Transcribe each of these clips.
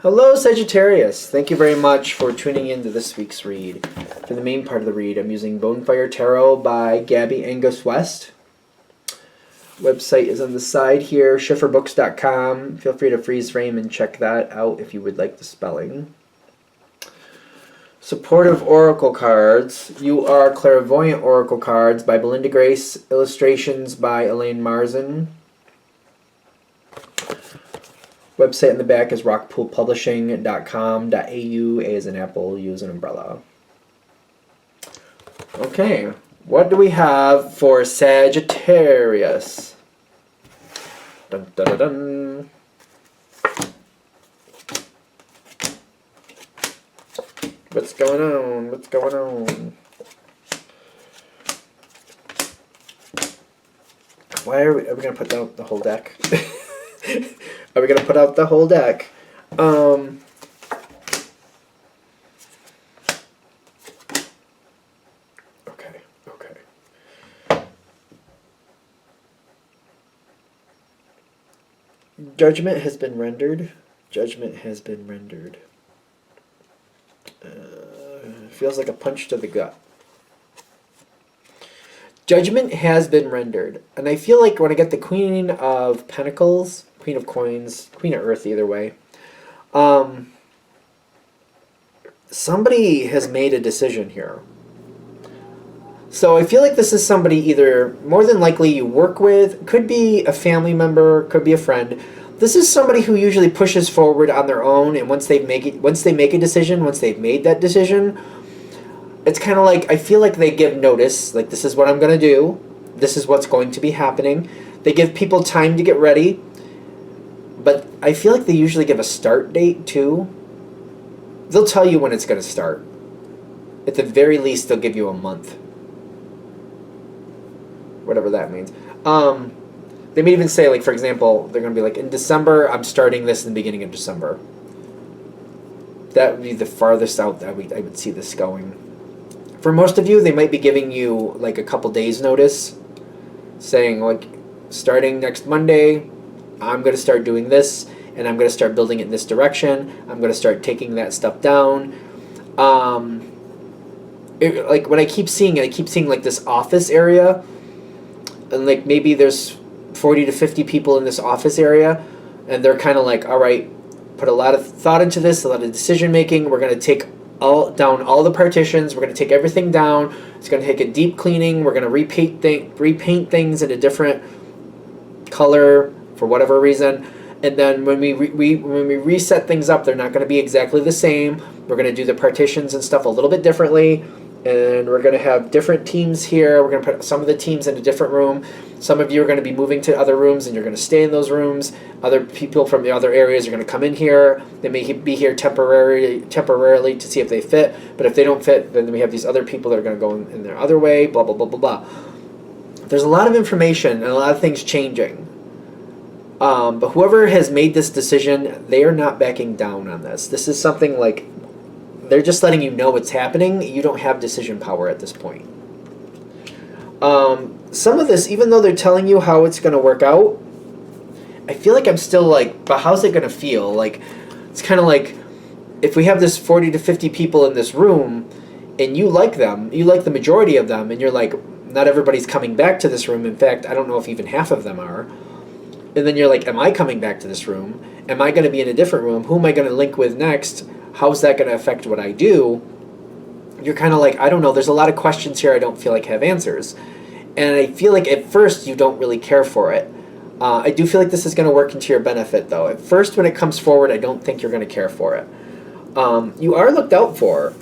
Hello, Sagittarius. Thank you very much for tuning in to this week's read. For the main part of the read, I'm using Bonefire Tarot by Gabby Angus West. Website is on the side here, schifferbooks.com. Feel free to freeze frame and check that out if you would like the spelling. Supportive Oracle Cards. You Are Clairvoyant Oracle Cards by Belinda Grace. Illustrations by Elaine Marzin. Website in the back is rockpoolpublishing.com.au. A as an apple, U as an umbrella. Okay, what do we have for Sagittarius? Dun, dun, dun, dun. What's going on? What's going on? Why are we going to put down the whole deck? Are we going to put out the whole deck? Okay. Judgment has been rendered. Judgment has been rendered. Feels like a punch to the gut. Judgment has been rendered. And I feel like when I get the Queen of Pentacles, Queen of Coins, Queen of Earth, either way, somebody has made a decision here. So I feel like this is somebody either, more than likely, you work with, could be a family member, could be a friend. This is somebody who usually pushes forward on their own, and once they make a decision, once they've made that decision, it's kind of like, I feel like they give notice, like this is what I'm going to do, this is what's going to be happening. They give people time to get ready, but I feel like they usually give a start date too. They'll tell you when it's going to start. At the very least, they'll give you a month. Whatever that means. They may even say, like, for example, they're going to be like, in December, I'm starting this in the beginning of December. That would be the farthest out that I would see this going. For most of you, they might be giving you, like, a couple days notice, saying, like, starting next Monday, I'm going to start doing this, and I'm going to start building it in this direction. I'm going to start taking that stuff down. Like, when I keep seeing it, I keep seeing, like, this office area, and, like, maybe there's 40 to 50 people in this office area, and they're kind of like, all right, put a lot of thought into this, a lot of decision making. We're going to take down all the partitions. We're going to take everything down. It's going to take a deep cleaning. We're going to repaint things in a different color for whatever reason. And then when we reset things up, they're not going to be exactly the same. We're going to do the partitions and stuff a little bit differently. And we're going to have different teams here. We're going to put some of the teams in a different room. Some of you are going to be moving to other rooms, and you're going to stay in those rooms. Other people from the other areas are going to come in here. They may be here temporarily to see if they fit. But if they don't fit, then we have these other people that are going to go in their other way, blah, blah, blah, blah, blah. There's a lot of information and a lot of things changing. But whoever has made this decision, they are not backing down on this. This is something like, they're just letting you know it's happening. You don't have decision power at this point. Some of this, even though they're telling you how it's going to work out, I feel like I'm still like, but how's it going to feel? Like, it's kind of like, if we have this 40 to 50 people in this room, and you like them, you like the majority of them, and you're like, not everybody's coming back to this room. In fact, I don't know if even half of them are. And then you're like, am I coming back to this room? Am I going to be in a different room? Who am I going to link with next? How's that going to affect what I do? You're kind of like, I don't know. There's a lot of questions here I don't feel like have answers. And I feel like at first you don't really care for it. I do feel like this is going to work into your benefit, though. At first, when it comes forward, I don't think you're going to care for it. You are looked out for.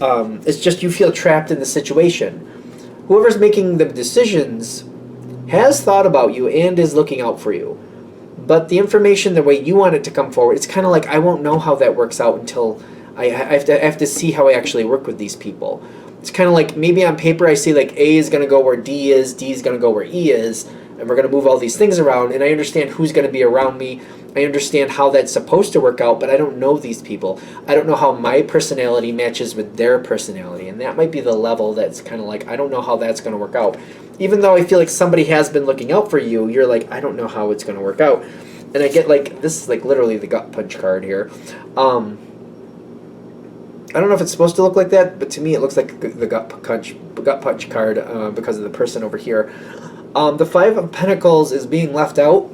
It's just you feel trapped in the situation. Whoever's making the decisions has thought about you and is looking out for you. But the information, the way you want it to come forward, it's kind of like, I won't know how that works out until I have to see how I actually work with these people. It's kind of like, maybe on paper I see like A is going to go where D is, D is going to go where E is, and we're going to move all these things around, and I understand who's going to be around me. I understand how that's supposed to work out, but I don't know these people. I don't know how my personality matches with their personality, and that might be the level that's kind of like, I don't know how that's going to work out. Even though I feel like somebody has been looking out for you, you're like, I don't know how it's going to work out. And I get like, this is like literally the gut punch card here. I don't know if it's supposed to look like that, but to me it looks like the gut punch card because of the person over here. The Five of Pentacles is being left out.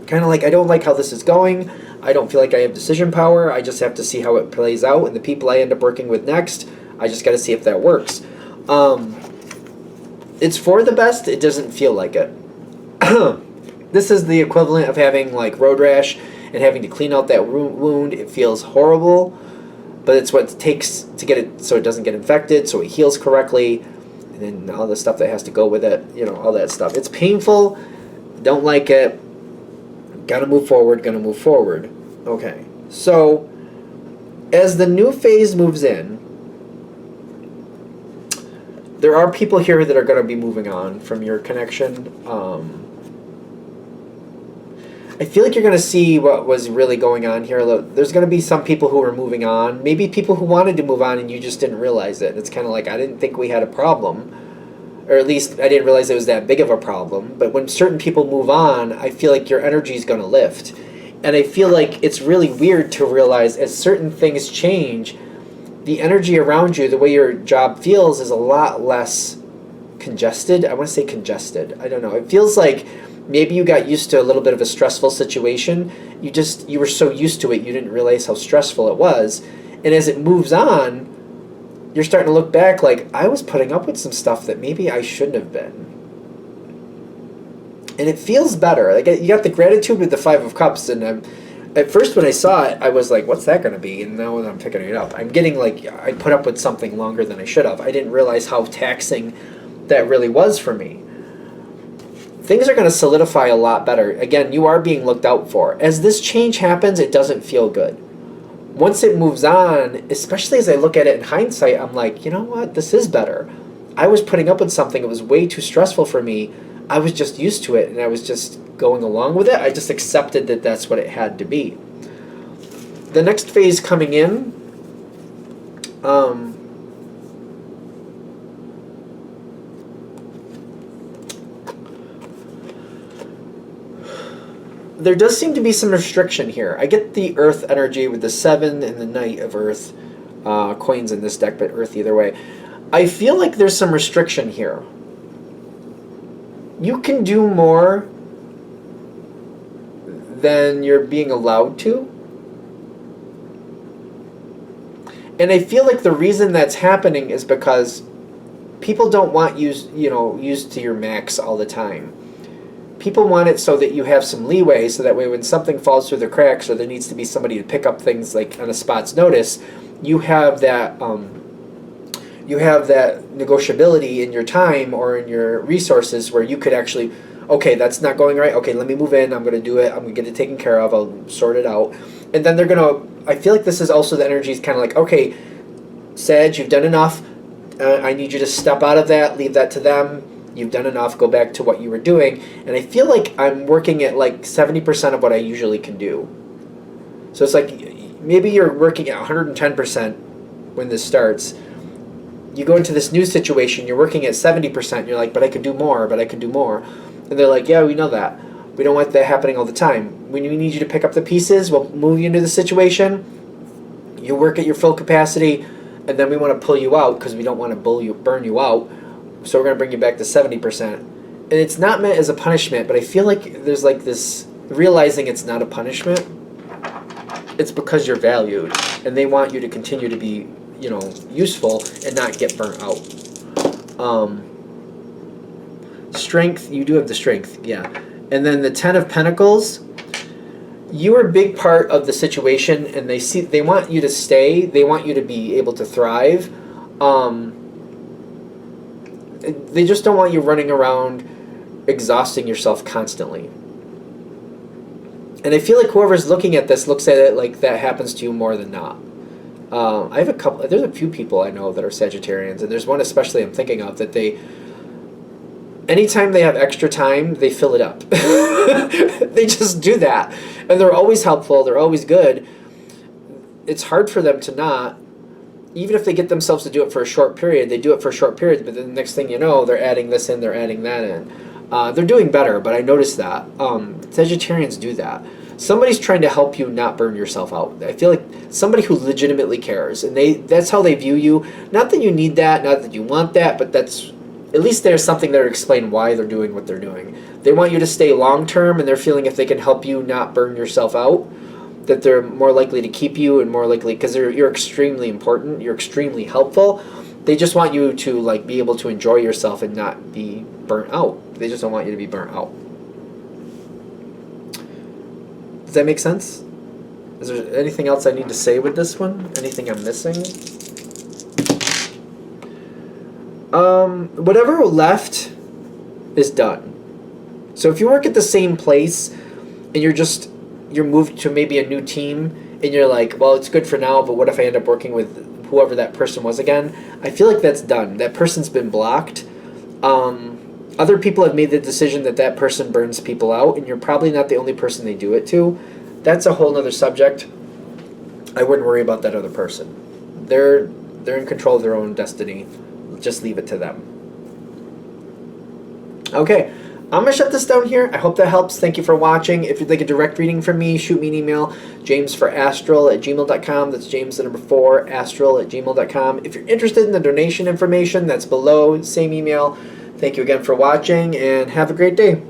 Kind of like, I don't like how this is going. I don't feel like I have decision power. I just have to see how it plays out. And the people I end up working with next, I just got to see if that works. It's for the best. It doesn't feel like it. This is the equivalent of having like road rash and having to clean out that wound. It feels horrible, but it's what it takes to get it so it doesn't get infected, so it heals correctly, and then all the stuff that has to go with it, you know, all that stuff. It's painful. Don't like it. Gotta move forward, gonna move forward. Okay, so as the new phase moves in, there are people here that are going to be moving on from your connection. I feel like you're going to see what was really going on here. There's going to be some people who are moving on. Maybe people who wanted to move on and you just didn't realize it. It's kind of like, I didn't think we had a problem. Or at least I didn't realize it was that big of a problem. But when certain people move on, I feel like your energy is going to lift. And I feel like it's really weird to realize as certain things change, the energy around you, the way your job feels, is a lot less congested. I want to say congested. I don't know. It feels like maybe you got used to a little bit of a stressful situation. You were so used to it, you didn't realize how stressful it was. And as it moves on, you're starting to look back like, I was putting up with some stuff that maybe I shouldn't have been. And it feels better. Like, you got the gratitude with the Five of Cups, and at first when I saw it, I was like, what's that going to be? And now I'm picking it up, I'm getting like, I put up with something longer than I should have. I didn't realize how taxing that really was for me. Things are going to solidify a lot better. Again, you are being looked out for. As this change happens, it doesn't feel good. Once it moves on, especially as I look at it in hindsight, I'm like, you know what? This is better. I was putting up with something. It was way too stressful for me. I was just used to it, and I was just going along with it. I just accepted that that's what it had to be. The next phase coming in, there does seem to be some restriction here. I get the Earth energy with the 7 and the Knight of Earth coins in this deck, but Earth either way. I feel like there's some restriction here. You can do more than you're being allowed to. And I feel like the reason that's happening is because people don't want you, used to your max all the time. People want it so that you have some leeway, so that way when something falls through the cracks or there needs to be somebody to pick up things like on a spot's notice, you have that negotiability in your time or in your resources where you could actually, okay, that's not going right. Okay, let me move in. I'm going to do it. I'm going to get it taken care of. I'll sort it out. And then they're going to, I feel like this is also the energy is kind of like, okay, Sag, you've done enough. I need you to step out of that. Leave that to them. You've done enough. Go back to what you were doing. And I feel like I'm working at like 70% of what I usually can do. So it's like maybe you're working at 110% when this starts. You go into this new situation, you're working at 70%, you're like, but I could do more, but I could do more. And they're like, yeah, we know that. We don't want that happening all the time. When we need you to pick up the pieces, we'll move you into the situation. You work at your full capacity, and then we want to pull you out because we don't want to burn you out. So we're going to bring you back to 70%. And it's not meant as a punishment, but I feel like there's like this, realizing it's not a punishment, it's because you're valued, and they want you to continue to be useful and not get burnt out. Strength, you do have the strength, yeah. And then the 10 of Pentacles, you are a big part of the situation, and they want you to stay. They want you to be able to thrive. They just don't want you running around exhausting yourself constantly. And I feel like whoever's looking at this looks at it like that happens to you more than not. There's a few people I know that are Sagittarians, and there's one especially I'm thinking of that anytime they have extra time, they fill it up. They just do that. And they're always helpful, they're always good. It's hard for them to not, even if they get themselves to do it for a short period, they do it for a short period, but then the next thing you know, they're adding this in, they're adding that in. They're doing better, but I noticed that. Sagittarians do that. somebody's trying to help you not burn yourself out. I feel like somebody who legitimately cares, and that's how they view you. Not that you need that, not that you want that, but that's, at least there's something there to explain why they're doing what they're doing. They want you to stay long term, and they're feeling if they can help you not burn yourself out, that they're more likely to keep you, and more likely, because you're extremely important, you're extremely helpful. They just want you to like be able to enjoy yourself and not be burnt out. They just don't want you to be burnt out. Does that make sense? Is there anything else I need to say with this one? Anything I'm missing? Whatever left is done. So if you work at the same place and you're moved to maybe a new team and you're like, well, it's good for now, but what if I end up working with whoever that person was again? I feel like that's done. That person's been blocked. Other people have made the decision that that person burns people out, and you're probably not the only person they do it to. That's a whole other subject. I wouldn't worry about that other person. They're in control of their own destiny. Just leave it to them. Okay, I'm going to shut this down here. I hope that helps. Thank you for watching. If you'd like a direct reading from me, shoot me an email, jamesforastral@gmail.com. That's James the number 4, astral@gmail.com. If you're interested in the donation information, that's below, same email. Thank you again for watching, and have a great day.